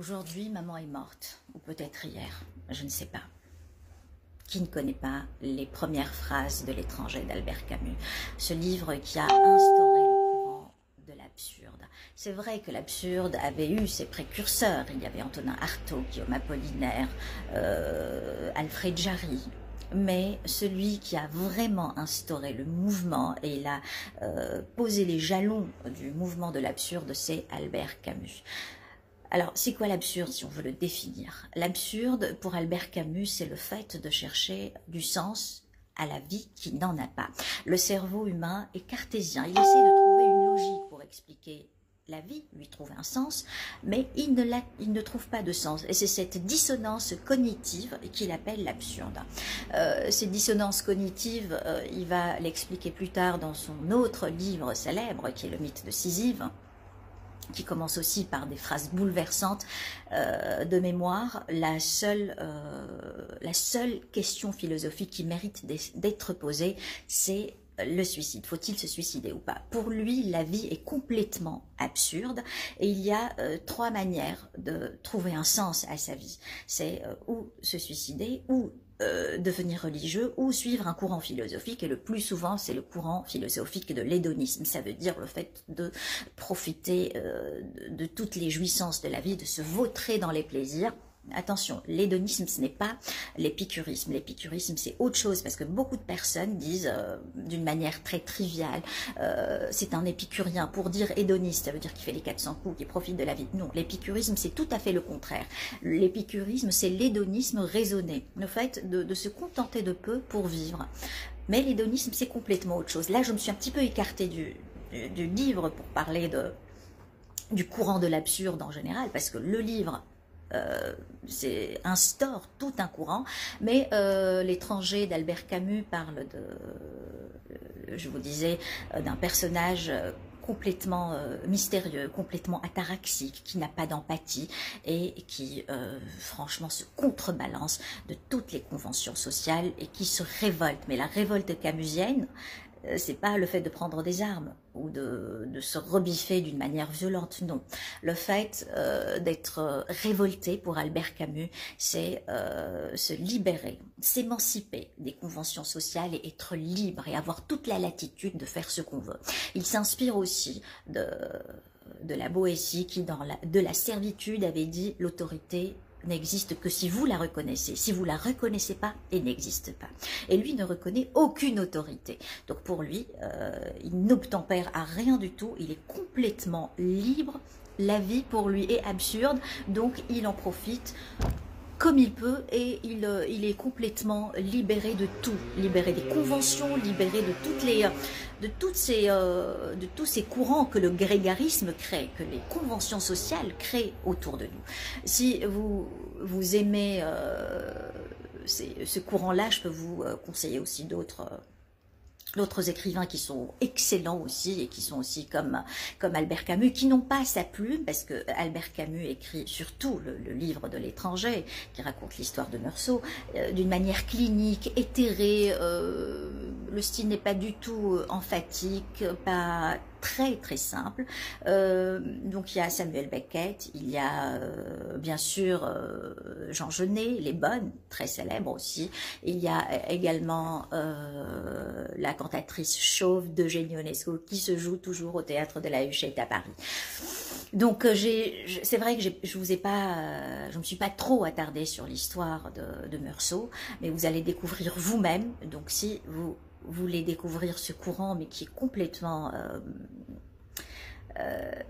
Aujourd'hui, maman est morte, ou peut-être hier, je ne sais pas. Qui ne connaît pas les premières phrases de L'étranger d'Albert Camus, ce livre qui a instauré le courant de l'absurde. C'est vrai que l'absurde avait eu ses précurseurs, il y avait Antonin Artaud, Guillaume Apollinaire, Alfred Jarry, mais celui qui a vraiment instauré le mouvement et il a posé les jalons du mouvement de l'absurde, c'est Albert Camus. Alors, c'est quoi l'absurde si on veut le définir? L'absurde, pour Albert Camus, c'est le fait de chercher du sens à la vie qui n'en a pas. Le cerveau humain est cartésien, il essaie de trouver une logique pour expliquer la vie, lui trouver un sens, mais il ne trouve pas de sens. Et c'est cette dissonance cognitive qu'il appelle l'absurde. Cette dissonance cognitive, il va l'expliquer plus tard dans son autre livre célèbre, qui est Le mythe de Sisyphe, qui commence aussi par des phrases bouleversantes de mémoire. La seule question philosophique qui mérite d'être posée, c'est le suicide. Faut-il se suicider ou pas? Pour lui, la vie est complètement absurde et il y a trois manières de trouver un sens à sa vie. C'est ou se suicider, ou devenir religieux, ou suivre un courant philosophique, et le plus souvent c'est le courant philosophique de l'hédonisme. Ça veut dire le fait de profiter de toutes les jouissances de la vie, de se vautrer dans les plaisirs. Attention, l'hédonisme, ce n'est pas l'épicurisme. L'épicurisme, c'est autre chose, parce que beaucoup de personnes disent d'une manière très triviale, c'est un épicurien. Pour dire hédoniste, ça veut dire qu'il fait les 400 coups, qu'il profite de la vie. Non, l'épicurisme, c'est tout à fait le contraire. L'épicurisme, c'est l'hédonisme raisonné, le fait de se contenter de peu pour vivre. Mais l'hédonisme, c'est complètement autre chose. Là, je me suis un petit peu écartée du livre pour parler du courant de l'absurde en général, parce que le livre instaure tout un courant, mais L'étranger d'Albert Camus parle je vous disais, d'un personnage complètement mystérieux, complètement ataraxique, qui n'a pas d'empathie et qui franchement se contrebalance de toutes les conventions sociales et qui se révolte. Mais la révolte camusienne, c'est pas le fait de prendre des armes ou de se rebiffer d'une manière violente, non. Le fait d'être révolté pour Albert Camus, c'est se libérer, s'émanciper des conventions sociales et être libre et avoir toute la latitude de faire ce qu'on veut. Il s'inspire aussi de la Boétie qui, de la servitude, avait dit l'autorité n'existe que si vous la reconnaissez. Si vous la reconnaissez pas, elle n'existe pas. Et lui ne reconnaît aucune autorité. Donc pour lui, il n'obtempère à rien du tout. Il est complètement libre. La vie pour lui est absurde. Donc il en profite comme il peut et il est complètement libéré de tout, libéré des conventions, libéré de tous ces courants que le grégarisme crée, que les conventions sociales créent autour de nous. Si vous aimez ce courant-là, je peux vous conseiller aussi d'autres écrivains qui sont excellents aussi et qui sont aussi comme Albert Camus, qui n'ont pas sa plume, parce que Albert Camus écrit surtout le livre de L'étranger, qui raconte l'histoire de Meursault, d'une manière clinique, éthérée. Le style n'est pas du tout emphatique, pas très très simple. Donc il y a Samuel Beckett, il y a bien sûr Jean Genet, Les Bonnes, très célèbre aussi. Il y a également la cantatrice chauve d'Eugénie Ionesco qui se joue toujours au théâtre de la Huchette à Paris. Donc c'est vrai que je me suis pas trop attardée sur l'histoire de Meursault, mais vous allez découvrir vous-même. Donc si vous voulez découvrir ce courant, mais qui est complètement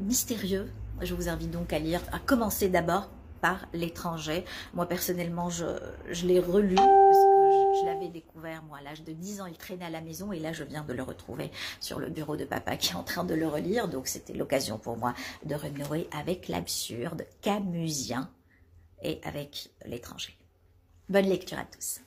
mystérieux, je vous invite donc à commencer d'abord par L'étranger. Moi personnellement, je l'ai relu parce que je l'avais découvert moi à l'âge de 10 ans, il traînait à la maison et là je viens de le retrouver sur le bureau de papa qui est en train de le relire, donc c'était l'occasion pour moi de renouer avec l'absurde camusien et avec L'étranger. Bonne lecture à tous.